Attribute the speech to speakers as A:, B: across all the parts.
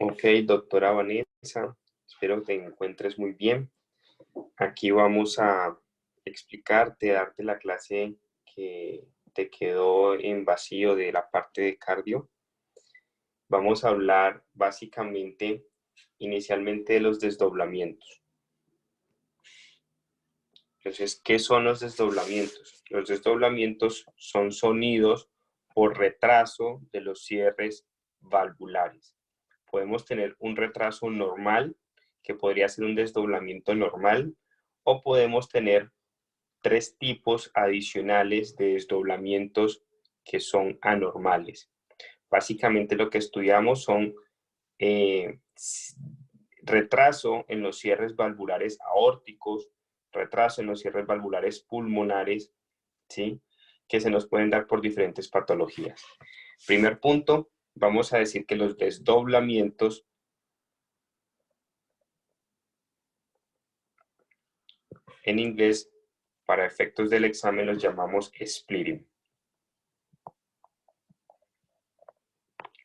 A: Ok, doctora Vanessa, espero te encuentres muy bien. Aquí vamos a explicarte, darte la clase que te quedó en vacío de la parte de cardio. Vamos a hablar básicamente, inicialmente de los desdoblamientos. Entonces, ¿qué son los desdoblamientos? Los desdoblamientos son sonidos por retraso de los cierres valvulares. Podemos tener un retraso normal, que podría ser un desdoblamiento normal, o podemos tener tres tipos adicionales de desdoblamientos que son anormales. Básicamente lo que estudiamos son eh, retraso en los cierres valvulares aórticos, retraso en los cierres valvulares pulmonares, ¿sí? Que se nos pueden dar por diferentes patologías. Primer punto, vamos a decir que los desdoblamientos en inglés, para efectos del examen, los llamamos splitting.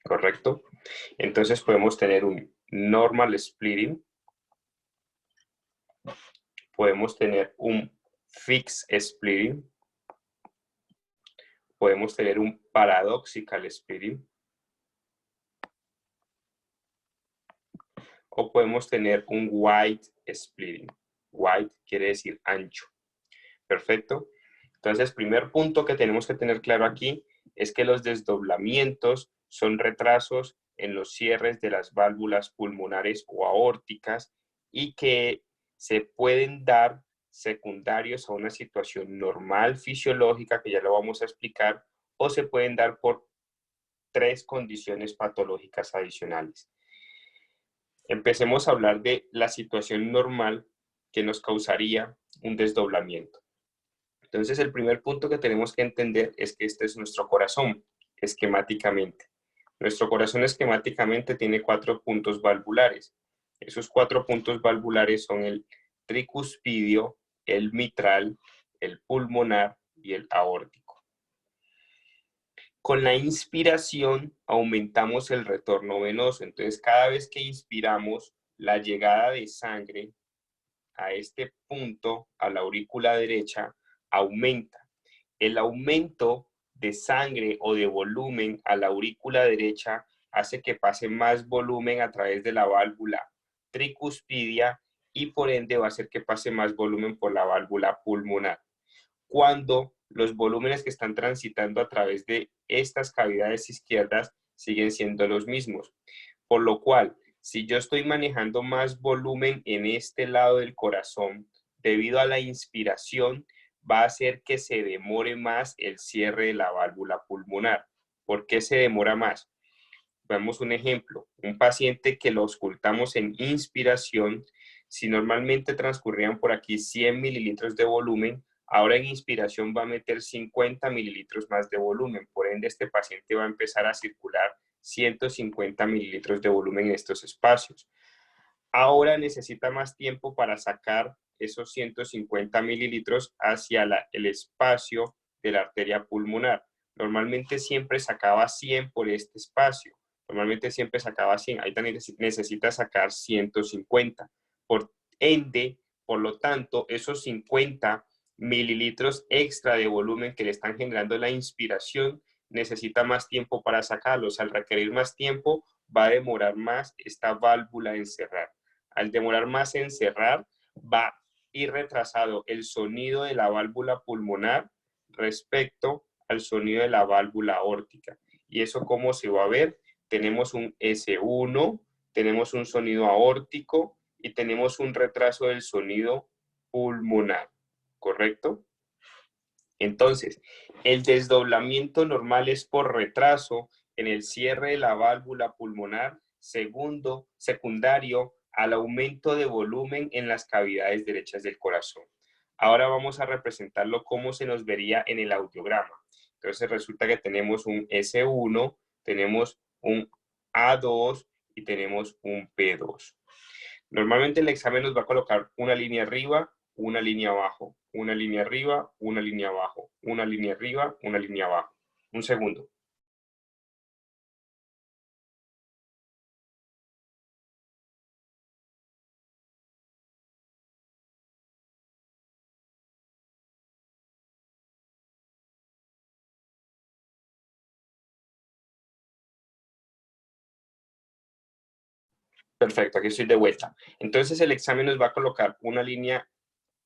A: ¿Correcto? Entonces podemos tener un normal splitting, podemos tener un fixed splitting, podemos tener un paradoxical splitting, o podemos tener un wide splitting. Wide quiere decir ancho. Perfecto. Entonces, primer punto que tenemos que tener claro aquí es que los desdoblamientos son retrasos en los cierres de las válvulas pulmonares o aórticas y que se pueden dar secundarios a una situación normal fisiológica, que ya lo vamos a explicar, o se pueden dar por tres condiciones patológicas adicionales. Empecemos a hablar de la situación normal que nos causaría un desdoblamiento. Entonces, el primer punto que tenemos que entender es que este es nuestro corazón, esquemáticamente. Nuestro corazón esquemáticamente tiene 4 puntos valvulares. Esos 4 puntos valvulares son el tricuspidio, el mitral, el pulmonar y el aórtico. Con la inspiración aumentamos el retorno venoso. Entonces, cada vez que inspiramos, la llegada de sangre a este punto, a la aurícula derecha, aumenta. El aumento de sangre o de volumen a la aurícula derecha hace que pase más volumen a través de la válvula tricuspidia y por ende va a hacer que pase más volumen por la válvula pulmonar. Cuando los volúmenes que están transitando a través de estas cavidades izquierdas siguen siendo los mismos. Por lo cual, si yo estoy manejando más volumen en este lado del corazón, debido a la inspiración, va a hacer que se demore más el cierre de la válvula pulmonar. ¿Por qué se demora más? Veamos un ejemplo. Un paciente que lo auscultamos en inspiración, si normalmente transcurrían por aquí 100 mililitros de volumen, ahora en inspiración va a meter 50 mililitros más de volumen. Por ende, este paciente va a empezar a circular 150 mililitros de volumen en estos espacios. Ahora necesita más tiempo para sacar esos 150 mililitros hacia el espacio de la arteria pulmonar. Normalmente siempre sacaba 100 por este espacio. Normalmente siempre sacaba 100. Ahí también necesita sacar 150. Por ende, por lo tanto, esos 50 mililitros extra de volumen que le están generando la inspiración necesita más tiempo para sacarlos. Al requerir más tiempo, va a demorar más esta válvula en cerrar. Al demorar más en cerrar, va a ir retrasado el sonido de la válvula pulmonar respecto al sonido de la válvula aórtica. ¿Y eso cómo se va a ver? Tenemos un S1, tenemos un sonido aórtico y tenemos un retraso del sonido pulmonar, ¿correcto? Entonces, el desdoblamiento normal es por retraso en el cierre de la válvula pulmonar, secundario al aumento de volumen en las cavidades derechas del corazón. Ahora vamos a representarlo como se nos vería en el audiograma. Entonces resulta que tenemos un S1, tenemos un A2 y tenemos un P2. Normalmente el examen nos va a colocar una línea arriba, una línea abajo, una línea arriba, una línea abajo, una línea arriba, una línea abajo. Un segundo. Perfecto, aquí estoy de vuelta. Entonces el examen nos va a colocar una línea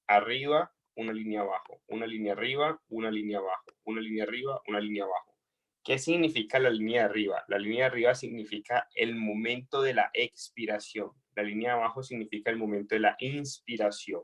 A: arriba, una línea abajo, una línea arriba, una línea abajo, una línea arriba, una línea abajo. ¿Qué significa la línea de arriba? La línea de arriba significa el momento de la expiración. La línea de abajo significa el momento de la inspiración.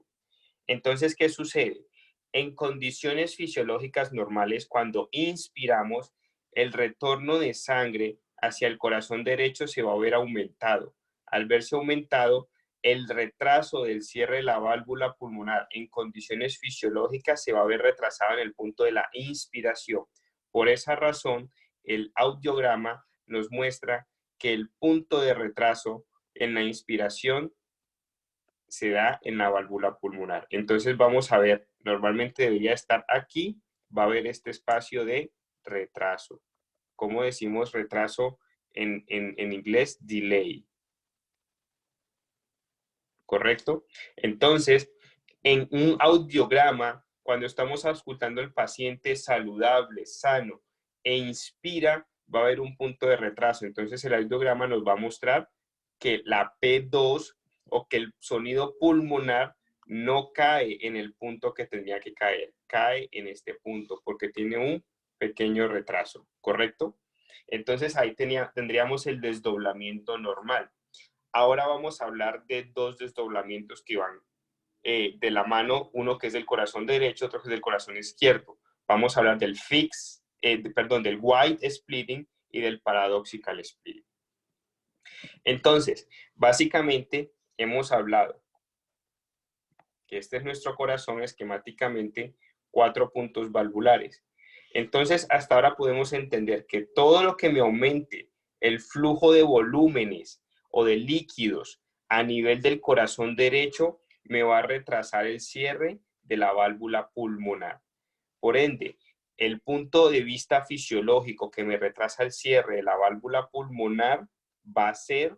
A: Entonces, ¿qué sucede? En condiciones fisiológicas normales, cuando inspiramos, el retorno de sangre hacia el corazón derecho se va a ver aumentado. Al verse aumentado, el retraso del cierre de la válvula pulmonar en condiciones fisiológicas se va a ver retrasado en el punto de la inspiración. Por esa razón, el audiograma nos muestra que el punto de retraso en la inspiración se da en la válvula pulmonar. Entonces vamos a ver, normalmente debería estar aquí, va a haber este espacio de retraso. ¿Cómo decimos retraso en inglés? Delay. ¿Correcto? Entonces, en un audiograma, cuando estamos auscultando al paciente saludable, sano, e inspira, va a haber un punto de retraso. Entonces, el audiograma nos va a mostrar que la P2 o que el sonido pulmonar no cae en el punto que tendría que caer, cae en este punto porque tiene un pequeño retraso, ¿correcto? Entonces, ahí tendríamos el desdoblamiento normal. Ahora vamos a hablar de dos desdoblamientos que van de la mano, uno que es del corazón derecho, otro que es del corazón izquierdo. Vamos a hablar del del wide splitting y del paradoxical splitting. Entonces, básicamente hemos hablado que este es nuestro corazón esquemáticamente, 4 puntos valvulares. Entonces, hasta ahora podemos entender que todo lo que me aumente el flujo de volúmenes o de líquidos a nivel del corazón derecho me va a retrasar el cierre de la válvula pulmonar. Por ende, el punto de vista fisiológico que me retrasa el cierre de la válvula pulmonar va a ser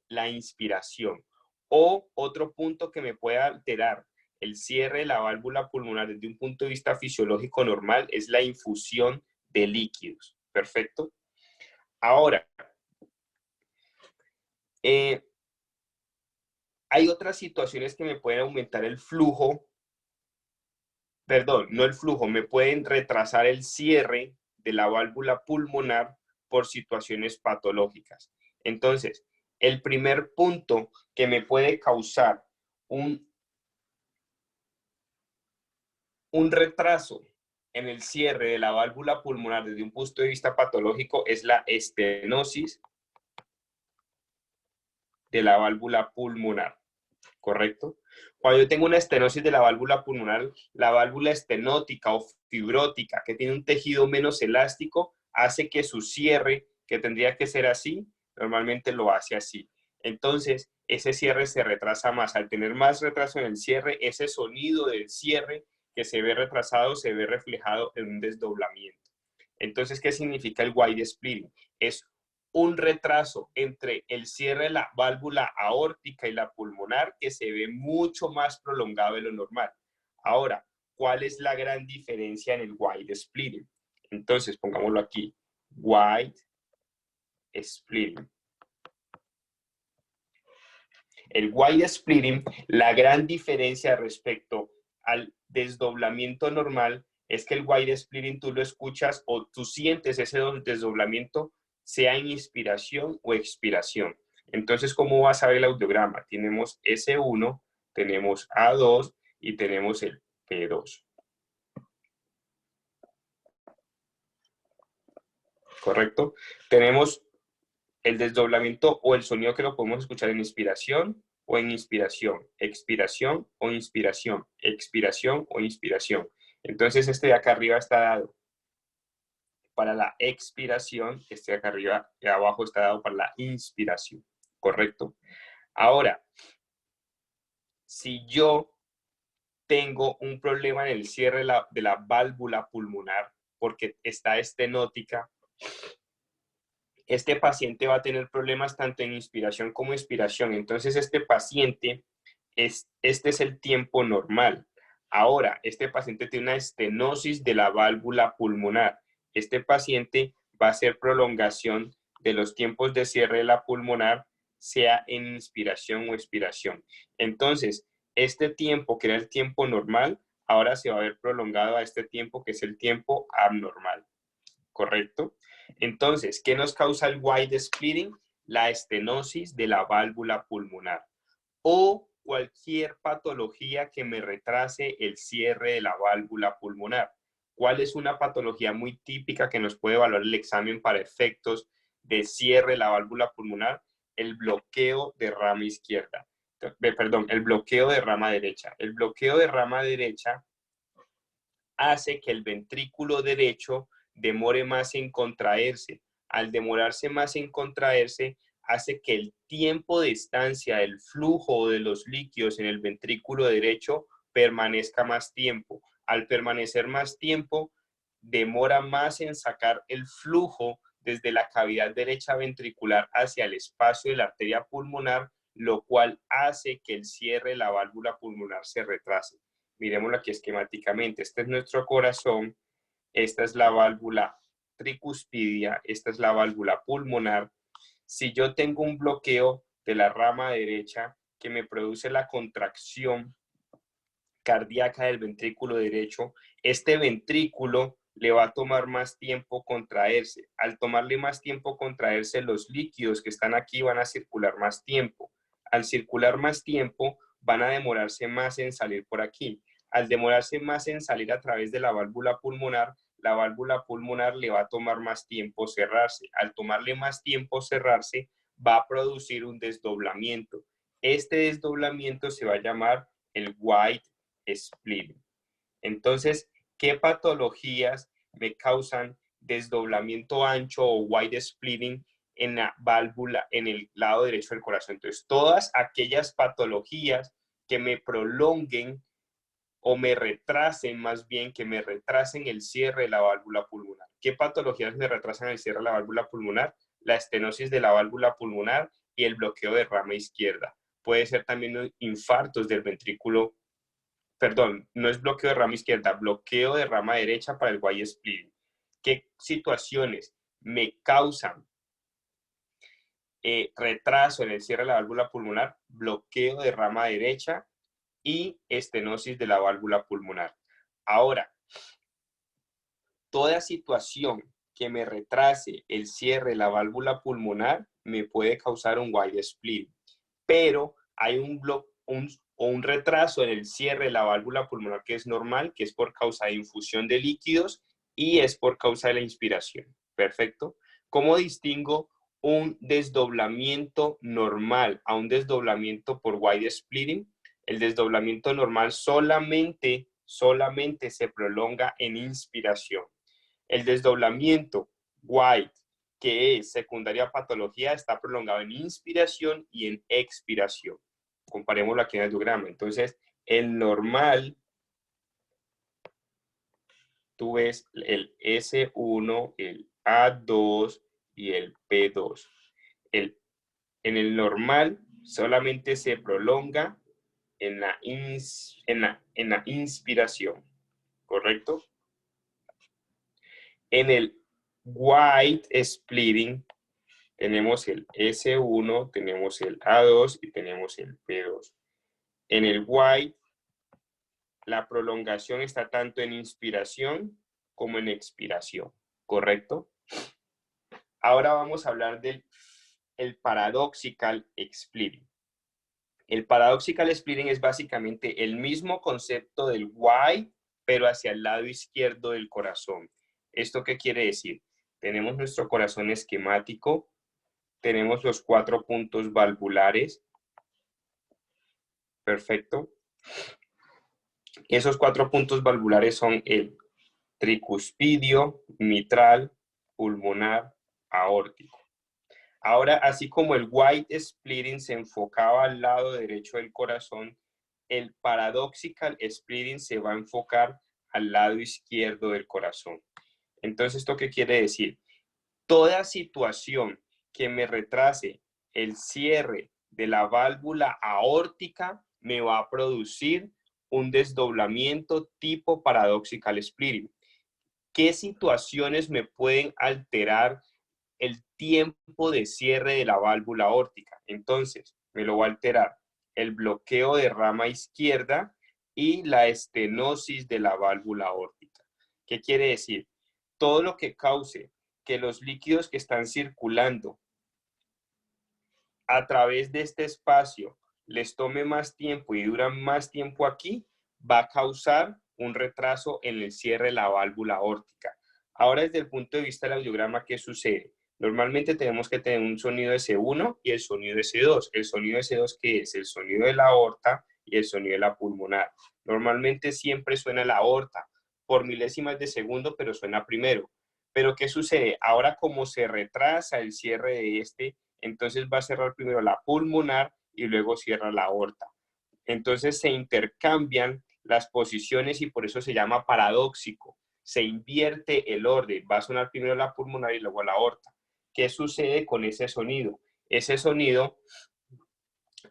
A: la inspiración. O otro punto que me puede alterar el cierre de la válvula pulmonar desde un punto de vista fisiológico normal es la infusión de líquidos. Perfecto. Ahora, hay otras situaciones que me pueden aumentar el flujo, perdón, no el flujo, me pueden retrasar el cierre de la válvula pulmonar por situaciones patológicas. Entonces, el primer punto que me puede causar un retraso en el cierre de la válvula pulmonar desde un punto de vista patológico es la estenosis de la válvula pulmonar, ¿correcto? Cuando yo tengo una estenosis de la válvula pulmonar, la válvula estenótica o fibrótica, que tiene un tejido menos elástico, hace que su cierre, que tendría que ser así, normalmente lo hace así. Entonces, ese cierre se retrasa más. Al tener más retraso en el cierre, ese sonido del cierre que se ve retrasado se ve reflejado en un desdoblamiento. Entonces, ¿qué significa el wide splitting? Es un retraso entre el cierre de la válvula aórtica y la pulmonar que se ve mucho más prolongado de lo normal. Ahora, ¿cuál es la gran diferencia en el wide splitting? Entonces, pongámoslo aquí, wide splitting. El wide splitting, la gran diferencia respecto al desdoblamiento normal es que el wide splitting tú lo escuchas o tú sientes ese desdoblamiento sea en inspiración o expiración. Entonces, ¿cómo vas a ver el audiograma? Tenemos S1, tenemos A2 y tenemos el P2. ¿Correcto? Tenemos el desdoblamiento o el sonido que lo podemos escuchar en inspiración o en inspiración, expiración o inspiración, expiración o inspiración. Entonces, este de acá arriba está dado para la expiración, este de acá arriba y abajo está dado para la inspiración, ¿correcto? Ahora, si yo tengo un problema en el cierre de la válvula pulmonar porque está estenótica, este paciente va a tener problemas tanto en inspiración como expiración. Entonces, este paciente, este es el tiempo normal. Ahora, este paciente tiene una estenosis de la válvula pulmonar. Este paciente va a hacer prolongación de los tiempos de cierre de la pulmonar sea en inspiración o expiración. Entonces, este tiempo, que era el tiempo normal, ahora se va a ver prolongado a este tiempo, que es el tiempo abnormal. ¿Correcto? Entonces, ¿qué nos causa el wide splitting? La estenosis de la válvula pulmonar o cualquier patología que me retrase el cierre de la válvula pulmonar. ¿Cuál es una patología muy típica que nos puede evaluar el examen para efectos de cierre de la válvula pulmonar? El bloqueo de rama izquierda. Perdón, el bloqueo de rama derecha. El bloqueo de rama derecha hace que el ventrículo derecho demore más en contraerse. Al demorarse más en contraerse, hace que el tiempo de estancia del flujo de los líquidos en el ventrículo derecho permanezca más tiempo. Al permanecer más tiempo, demora más en sacar el flujo desde la cavidad derecha ventricular hacia el espacio de la arteria pulmonar, lo cual hace que el cierre de la válvula pulmonar se retrase. Miremoslo aquí esquemáticamente. Este es nuestro corazón, esta es la válvula tricuspidia, esta es la válvula pulmonar. Si yo tengo un bloqueo de la rama derecha que me produce la contracción cardíaca del ventrículo derecho, este ventrículo le va a tomar más tiempo contraerse. Al tomarle más tiempo contraerse, los líquidos que están aquí van a circular más tiempo. Al circular más tiempo, van a demorarse más en salir por aquí. Al demorarse más en salir a través de la válvula pulmonar le va a tomar más tiempo cerrarse. Al tomarle más tiempo cerrarse, va a producir un desdoblamiento. Este desdoblamiento se va a llamar el wide splitting. Entonces, ¿qué patologías me causan desdoblamiento ancho o wide splitting en la válvula, en el lado derecho del corazón? Entonces, todas aquellas patologías que me prolonguen o me retrasen, más bien que me retrasen el cierre de la válvula pulmonar. ¿Qué patologías me retrasan el cierre de la válvula pulmonar? La estenosis de la válvula pulmonar y el bloqueo de rama izquierda. Puede ser también infartos del ventrículo, perdón, no es bloqueo de rama izquierda, bloqueo de rama derecha para el wide splitting. ¿Qué situaciones me causan retraso en el cierre de la válvula pulmonar? Bloqueo de rama derecha y estenosis de la válvula pulmonar. Ahora, toda situación que me retrase el cierre de la válvula pulmonar me puede causar un wide split, pero hay un retraso en el cierre de la válvula pulmonar que es normal, que es por causa de infusión de líquidos y es por causa de la inspiración. Perfecto. ¿Cómo distingo un desdoblamiento normal a un desdoblamiento por wide splitting? El desdoblamiento normal solamente se prolonga en inspiración. El desdoblamiento wide, que es secundaria patología, está prolongado en inspiración y en expiración. Comparémoslo aquí en el diagrama. Entonces, el normal, tú ves el S1, el A2 y el P2. En el normal solamente se prolonga en la inspiración, ¿correcto? En el wide splitting tenemos el S1, tenemos el A2 y tenemos el P2. En el wide, la prolongación está tanto en inspiración como en expiración, ¿correcto? Ahora vamos a hablar del paradoxical splitting. El paradoxical splitting es básicamente el mismo concepto del wide, pero hacia el lado izquierdo del corazón. ¿Esto qué quiere decir? Tenemos nuestro corazón esquemático, tenemos los 4 puntos valvulares. Perfecto. Esos 4 puntos valvulares son el tricuspidio, mitral, pulmonar, aórtico. Ahora, así como el wide splitting se enfocaba al lado derecho del corazón, el paradoxical splitting se va a enfocar al lado izquierdo del corazón. Entonces, ¿esto qué quiere decir? Toda situación que me retrase el cierre de la válvula aórtica me va a producir un desdoblamiento tipo paradoxical splitting. ¿Qué situaciones me pueden alterar el tiempo de cierre de la válvula aórtica. Entonces, me lo va a alterar el bloqueo de rama izquierda y la estenosis de la válvula aórtica. ¿Qué quiere decir? Todo lo que cause que los líquidos que están circulando a través de este espacio les tome más tiempo y duran más tiempo aquí, va a causar un retraso en el cierre de la válvula aórtica. Ahora, desde el punto de vista del audiograma, ¿qué sucede? Normalmente tenemos que tener un sonido S1 y el sonido S2. El sonido S2, ¿qué es? El sonido de la aorta y el sonido de la pulmonar. Normalmente siempre suena la aorta por milésimas de segundo, pero suena primero. Pero ¿qué sucede? Ahora, como se retrasa el cierre de este, entonces va a cerrar primero la pulmonar y luego cierra la aorta. Entonces se intercambian las posiciones y por eso se llama paradójico. Se invierte el orden, va a sonar primero la pulmonar y luego la aorta. ¿Qué sucede con ese sonido? Ese sonido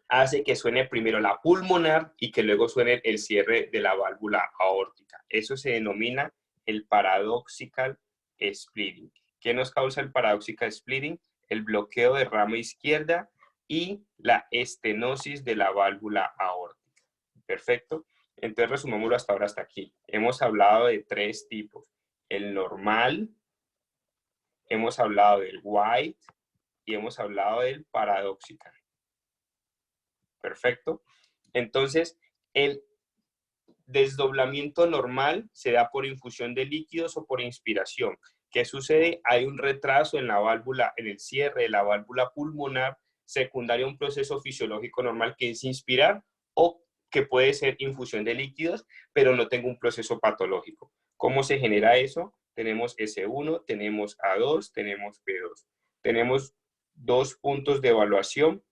A: hace que suene primero la pulmonar y que luego suene el cierre de la válvula aórtica. Eso se denomina el paradoxical splitting. ¿Qué nos causa el paradoxical splitting? El bloqueo de rama izquierda y la estenosis de la válvula aórtica. Perfecto. Entonces resumámoslo hasta ahora, hasta aquí. Hemos hablado de 3 tipos. El normal, hemos hablado del white y hemos hablado del paradoxical. Perfecto. Entonces, el desdoblamiento normal se da por infusión de líquidos o por inspiración. ¿Qué sucede? Hay un retraso en la válvula, en el cierre de la válvula pulmonar, secundario a un proceso fisiológico normal que es inspirar o que puede ser infusión de líquidos, pero no tengo un proceso patológico. ¿Cómo se genera eso? Tenemos S1, tenemos A2, tenemos P2. Tenemos 2 puntos de evaluación.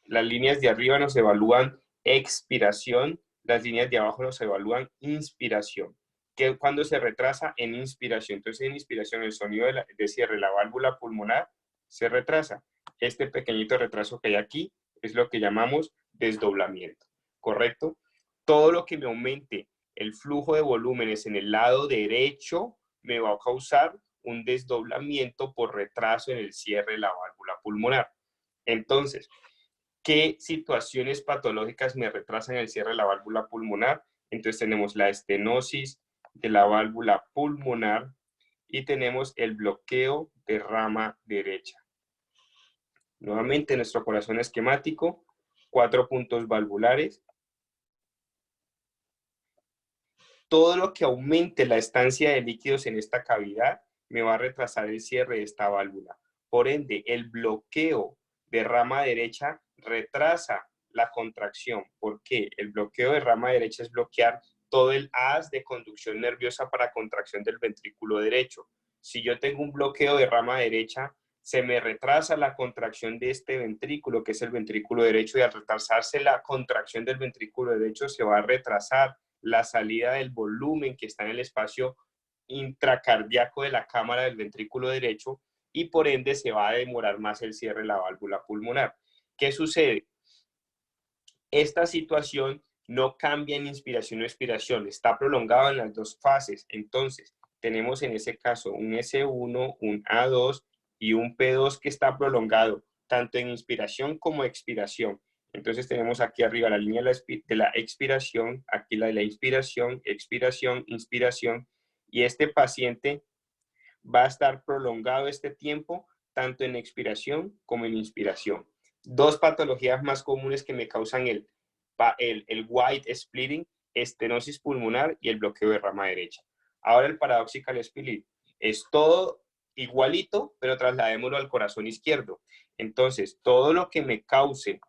A: Las líneas de arriba nos evalúan expiración, las líneas de abajo nos evalúan inspiración. Que cuando se retrasa en inspiración, entonces en inspiración el sonido de cierre de la válvula pulmonar se retrasa. Este pequeñito retraso que hay aquí es lo que llamamos desdoblamiento, ¿correcto? Todo lo que me aumente el flujo de volúmenes en el lado derecho me va a causar un desdoblamiento por retraso en el cierre de la válvula pulmonar. Entonces, ¿qué situaciones patológicas me retrasan el cierre de la válvula pulmonar? Entonces tenemos la estenosis de la válvula pulmonar y tenemos el bloqueo de rama derecha. Nuevamente, nuestro corazón esquemático, 4 puntos valvulares. Todo lo que aumente la estancia de líquidos en esta cavidad me va a retrasar el cierre de esta válvula. Por ende, el bloqueo de rama derecha retrasa la contracción. ¿Por qué? El bloqueo de rama derecha es bloquear todo el haz de conducción nerviosa para contracción del ventrículo derecho. Si yo tengo un bloqueo de rama derecha, se me retrasa la contracción de este ventrículo, que es el ventrículo derecho, y al retrasarse la contracción del ventrículo derecho, se va a retrasar la salida del volumen que está en el espacio intracardíaco de la cámara del ventrículo derecho y por ende se va a demorar más el cierre de la válvula pulmonar. ¿Qué sucede? Esta situación no cambia en inspiración o expiración, está prolongada en las 2 fases. Entonces, tenemos en ese caso un S1, un A2 y un P2 que está prolongado tanto en inspiración como expiración. Entonces tenemos aquí arriba la línea de la expiración, aquí la de la inspiración, expiración, inspiración, y este paciente va a estar prolongado este tiempo tanto en expiración como en inspiración. 2 patologías más comunes que me causan el white splitting, estenosis pulmonar y el bloqueo de rama derecha. Ahora el paradoxical splitting es todo igualito, pero trasladémoslo al corazón izquierdo. Entonces, todo lo que me cause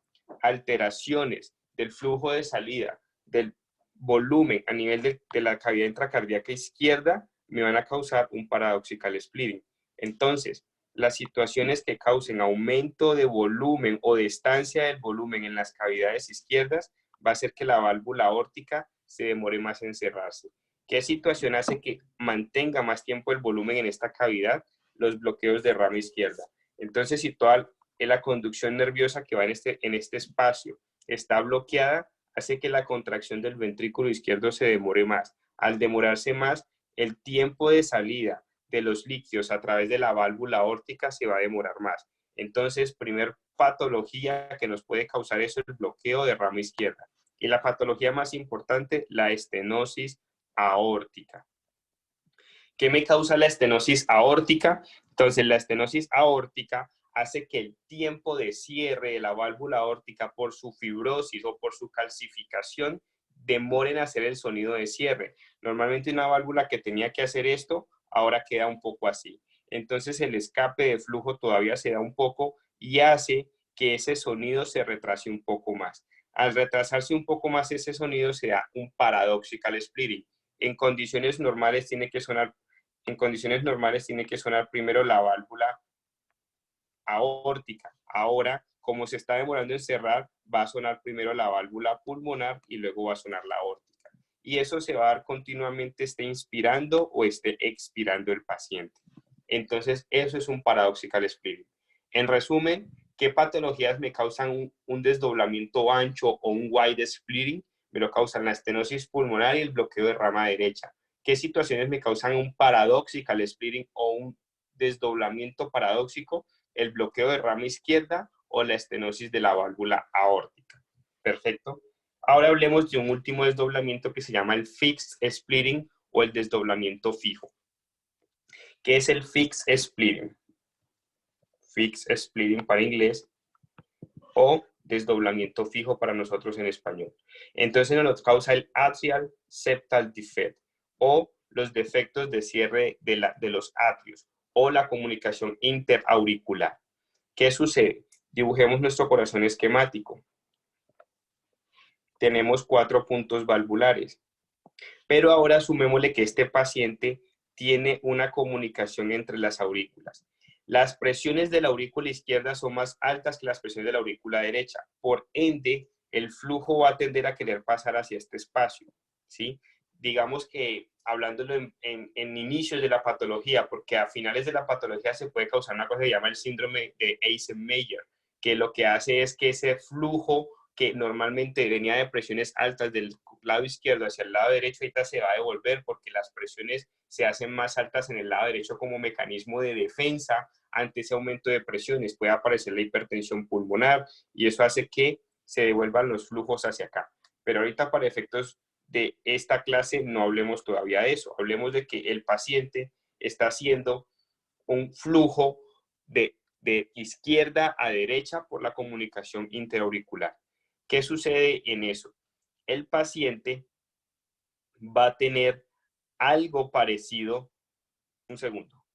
A: alteraciones del flujo de salida, del volumen a nivel de la cavidad intracardíaca izquierda, me van a causar un paradoxical splitting. Entonces, las situaciones que causen aumento de volumen o de estancia del volumen en las cavidades izquierdas va a hacer que la válvula aórtica se demore más en cerrarse. ¿Qué situación hace que mantenga más tiempo el volumen en esta cavidad? Los bloqueos de rama izquierda. Entonces, si toda la conducción nerviosa que va en este espacio está bloqueada, hace que la contracción del ventrículo izquierdo se demore más. Al demorarse más, el tiempo de salida de los líquidos a través de la válvula aórtica se va a demorar más. Entonces, primer patología que nos puede causar eso es el bloqueo de rama izquierda. Y la patología más importante, la estenosis aórtica. ¿Qué me causa la estenosis aórtica? Entonces, la estenosis aórtica hace que el tiempo de cierre de la válvula aórtica por su fibrosis o por su calcificación demore en hacer el sonido de cierre. Normalmente una válvula que tenía que hacer esto, ahora queda un poco así. Entonces el escape de flujo todavía se da un poco y hace que ese sonido se retrase un poco más. Al retrasarse un poco más ese sonido se da un paradoxical splitting. En condiciones normales tiene que sonar primero la válvula aórtica. Ahora, como se está demorando en cerrar, va a sonar primero la válvula pulmonar y luego va a sonar la aórtica. Y eso se va a dar continuamente, esté inspirando o esté expirando el paciente. Entonces, eso es un paradoxical splitting. En resumen, ¿qué patologías me causan un desdoblamiento ancho o un wide splitting? Me lo causan la estenosis pulmonar y el bloqueo de rama derecha. ¿Qué situaciones me causan un paradoxical splitting o un desdoblamiento paradóxico? El bloqueo de rama izquierda o la estenosis de la válvula aórtica. Perfecto. Ahora hablemos de un último desdoblamiento que se llama el fixed splitting o el desdoblamiento fijo. ¿Qué es el fixed splitting? Fixed splitting para inglés o desdoblamiento fijo para nosotros en español. Entonces nos causa el atrial septal defect o los defectos de cierre de los atrios o la comunicación interauricular. ¿Qué sucede? Dibujemos nuestro corazón esquemático. Tenemos 4 puntos valvulares, pero ahora sumémosle que este paciente tiene una comunicación entre las aurículas. Las presiones de la aurícula izquierda son más altas que las presiones de la aurícula derecha. Por ende, el flujo va a tender a querer pasar hacia este espacio, ¿sí? Digamos que hablándolo en inicios de la patología, porque a finales de la patología se puede causar una cosa que se llama el síndrome de Eisenmenger, que lo que hace es que ese flujo que normalmente venía de presiones altas del lado izquierdo hacia el lado derecho, ahorita se va a devolver porque las presiones se hacen más altas en el lado derecho como mecanismo de defensa ante ese aumento de presiones. Puede aparecer la hipertensión pulmonar y eso hace que se devuelvan los flujos hacia acá. Pero ahorita para efectos de esta clase no hablemos todavía de eso. Hablemos de que el paciente está haciendo un flujo de izquierda a derecha por la comunicación interauricular. ¿Qué sucede en eso? El paciente va a tener algo parecido. Un segundo.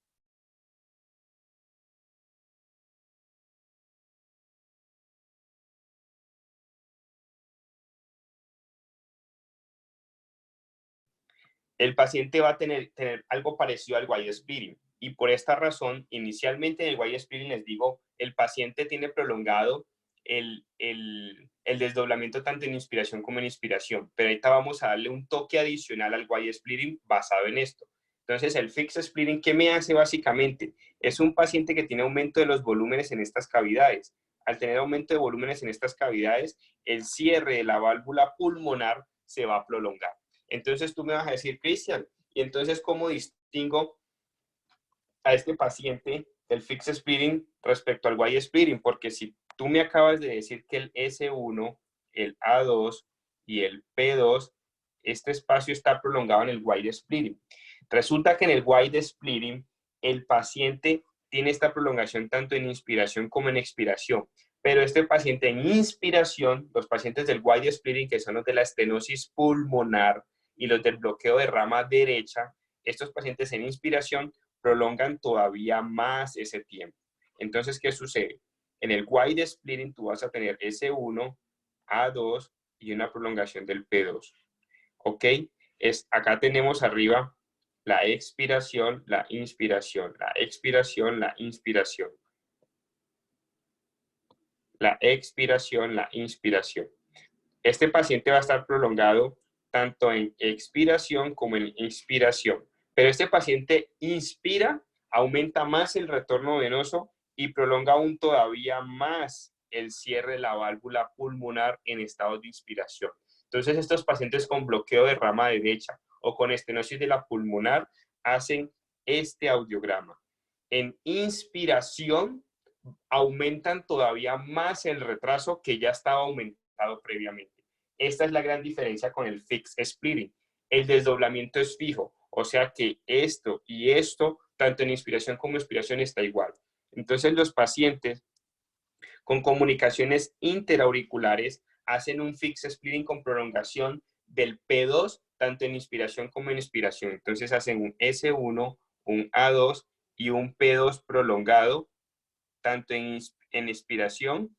A: El paciente va a tener algo parecido al wide splitting. Y por esta razón, inicialmente en el wide splitting les digo, el paciente tiene prolongado el desdoblamiento tanto en inspiración como en inspiración. Pero ahorita vamos a darle un toque adicional al wide splitting basado en esto. Entonces, el fixed splitting, ¿qué me hace básicamente? Es un paciente que tiene aumento de los volúmenes en estas cavidades. Al tener aumento de volúmenes en estas cavidades, el cierre de la válvula pulmonar se va a prolongar. Entonces tú me vas a decir, Cristian, ¿y entonces cómo distingo a este paciente del fixed splitting respecto al wide splitting? Porque si tú me acabas de decir que el S1, el A2 y el P2, este espacio está prolongado en el wide splitting. Resulta que en el wide splitting el paciente tiene esta prolongación tanto en inspiración como en expiración. Pero este paciente en inspiración, los pacientes del wide splitting, que son los de la estenosis pulmonar y los del bloqueo de rama derecha, estos pacientes en inspiración prolongan todavía más ese tiempo. Entonces, ¿qué sucede? En el wide splitting tú vas a tener S1, A2 y una prolongación del P2. ¿Ok? Acá tenemos arriba la expiración, la inspiración, la expiración, la inspiración. La expiración, la inspiración. Este paciente va a estar prolongado tanto en expiración como en inspiración. Pero este paciente inspira, aumenta más el retorno venoso y prolonga aún todavía más el cierre de la válvula pulmonar en estado de inspiración. Entonces, estos pacientes con bloqueo de rama derecha o con estenosis de la pulmonar hacen este audiograma. En inspiración aumentan todavía más el retraso que ya estaba aumentado previamente. Esta es la gran diferencia con el fixed splitting. El desdoblamiento es fijo, o sea que esto y esto, tanto en inspiración como expiración, está igual. Entonces los pacientes con comunicaciones interauriculares hacen un fixed splitting con prolongación del P2, tanto en inspiración como en expiración. Entonces hacen un S1, un A2 y un P2 prolongado, tanto en expiración,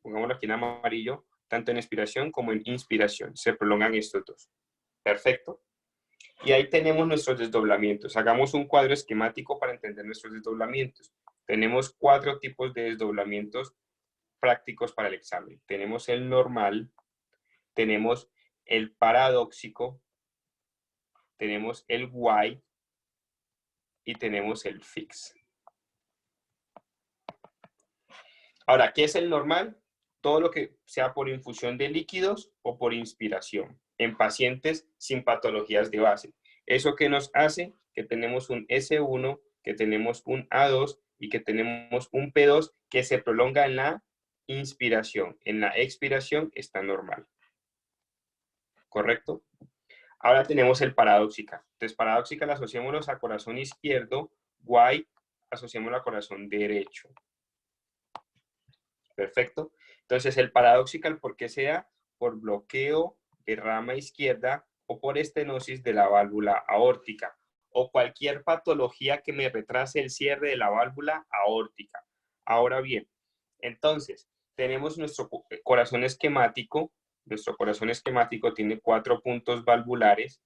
A: pongámoslo aquí en amarillo, tanto en expiración como en inspiración. Se prolongan estos dos. Perfecto. Y ahí tenemos nuestros desdoblamientos. Hagamos un cuadro esquemático para entender nuestros desdoblamientos. Tenemos 4 tipos de desdoblamientos prácticos para el examen. Tenemos el normal, tenemos el paradójico, tenemos el white y tenemos el fix. Ahora, ¿qué es el normal? Todo lo que sea por infusión de líquidos o por inspiración en pacientes sin patologías de base. ¿Eso qué nos hace? Que tenemos un S1, que tenemos un A2 y que tenemos un P2 que se prolonga en la inspiración. En la expiración está normal. ¿Correcto? Ahora tenemos el paradójica. Entonces, paradójica la asociémoslo a corazón izquierdo, white asociémoslo a corazón derecho. Perfecto. Entonces, el paradójica, ¿por qué se da? Por bloqueo de rama izquierda o por estenosis de la válvula aórtica o cualquier patología que me retrase el cierre de la válvula aórtica. Ahora bien, entonces, tenemos nuestro corazón esquemático. Nuestro corazón esquemático tiene 4 puntos valvulares.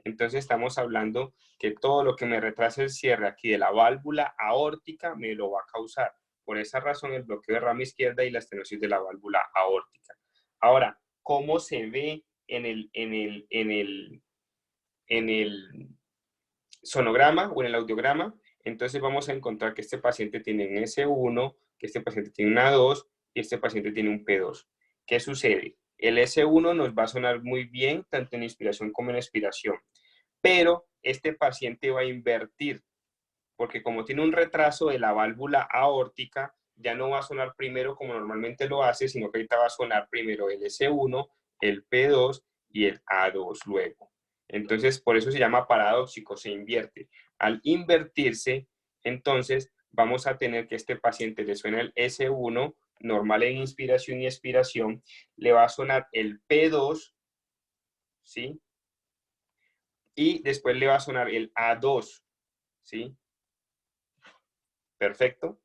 A: Entonces, estamos hablando que todo lo que me retrase el cierre aquí de la válvula aórtica me lo va a causar. Por esa razón, el bloqueo de rama izquierda y la estenosis de la válvula aórtica. Ahora, ¿cómo se ve en el sonograma o en el audiograma? Entonces vamos a encontrar que este paciente tiene un S1, que este paciente tiene un A2 y este paciente tiene un P2. ¿Qué sucede? El S1 nos va a sonar muy bien tanto en inspiración como en expiración, pero este paciente va a invertir porque como tiene un retraso de la válvula aórtica, ya no va a sonar primero como normalmente lo hace, sino que ahorita va a sonar primero el S1, el P2 y el A2 luego. Entonces, por eso se llama paradójico, se invierte. Al invertirse, entonces, vamos a tener que este paciente le suena el S1, normal en inspiración y expiración, le va a sonar el P2, ¿sí? Y después le va a sonar el A2, ¿sí? Perfecto.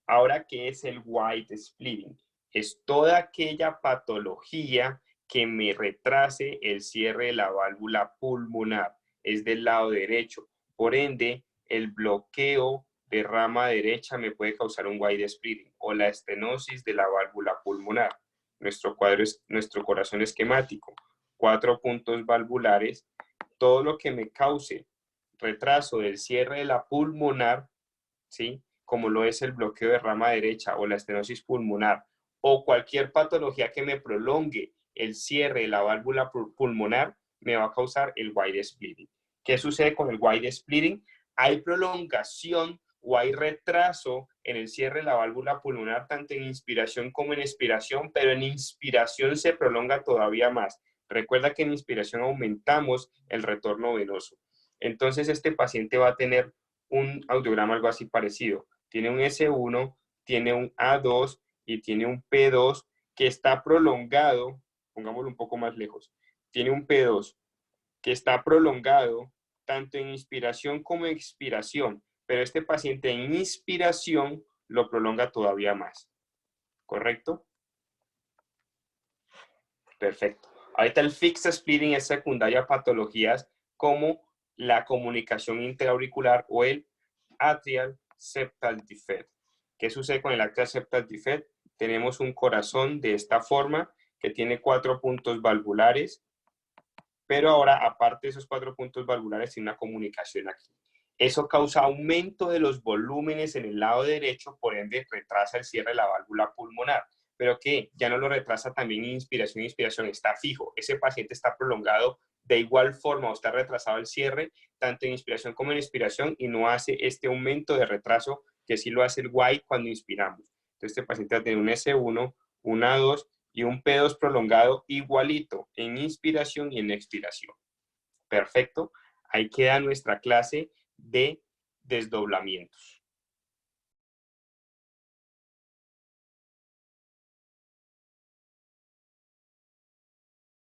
A: Ahora, ¿qué es el white splitting? Es toda aquella patología que me retrase el cierre de la válvula pulmonar, es del lado derecho. Por ende, el bloqueo de rama derecha me puede causar un white splitting o la estenosis de la válvula pulmonar. Nuestro corazón esquemático, 4 puntos valvulares, todo lo que me cause retraso del cierre de la pulmonar, ¿sí? Como lo es el bloqueo de rama derecha o la estenosis pulmonar, o cualquier patología que me prolongue el cierre de la válvula pulmonar, me va a causar el white splitting. ¿Qué sucede con el white splitting? Hay prolongación o hay retraso en el cierre de la válvula pulmonar, tanto en inspiración como en expiración, pero en inspiración se prolonga todavía más. Recuerda que en inspiración aumentamos el retorno venoso. Entonces, este paciente va a tener un audiograma algo así parecido. Tiene un S1, tiene un A2 y tiene un P2 que está prolongado, pongámoslo un poco más lejos, tiene un P2 que está prolongado tanto en inspiración como en expiración, pero este paciente en inspiración lo prolonga todavía más. ¿Correcto? Perfecto. Ahorita el fixed splitting es secundaria a patologías como la comunicación interauricular o el atrial septal defect. ¿Qué sucede con el atrial septal defect? Tenemos un corazón de esta forma que tiene 4 puntos valvulares, pero ahora, aparte de esos 4 puntos valvulares, tiene una comunicación aquí. Eso causa aumento de los volúmenes en el lado derecho, por ende retrasa el cierre de la válvula pulmonar. Pero que ya no lo retrasa también inspiración, está fijo. Ese paciente está prolongado de igual forma o está retrasado el cierre, tanto en inspiración como en expiración, y no hace este aumento de retraso que sí lo hace el Y cuando inspiramos. Entonces este paciente va a tener un S1, un A2 y un P2 prolongado igualito en inspiración y en expiración. Perfecto. Ahí queda nuestra clase de desdoblamientos.